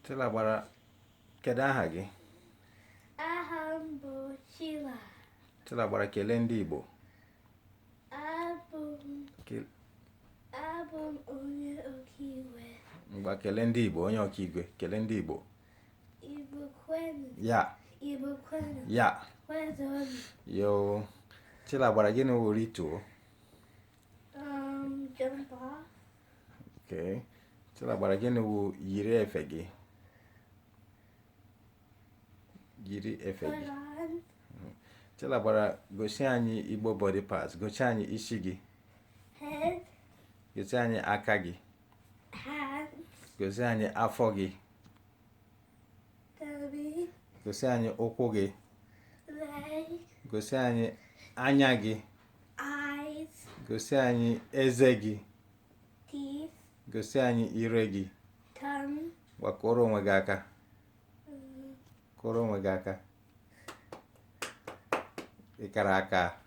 Chilagbara, kedu aha gị? Aha m bụ Chila. Chilagbara, kelee ndị Igbo. Abụ m onye ọkaiwe. Ngwa kelee ndị Igbo, onye ọkaiwe, kelee ndị Igbo. Igbo kwenu. Ya. Igbo kwenu. Ya. Kwenu. Yo. Chilagbara, gịnị wụ ritual? Jump off. Okay. Chilagbara, gịnị wụ yiri efe gị? Yiri efe gị. Chilagbara, gosi anyị Igbo body parts. Gosi anyị isi gị. Head. Gosi anyị aka gị. Hand. Gosi anyị afọ gị. Tummy. Gosi anyị ụkwụ gị. Leg. Gosi anyị anya gị. Eyes. Gosi anyị eze gị. Teeth. Gosi anyị ire gị. Tongue. Kụrụ onwe gị aka. Kụrụ onwe gị aka. Ị kara aka.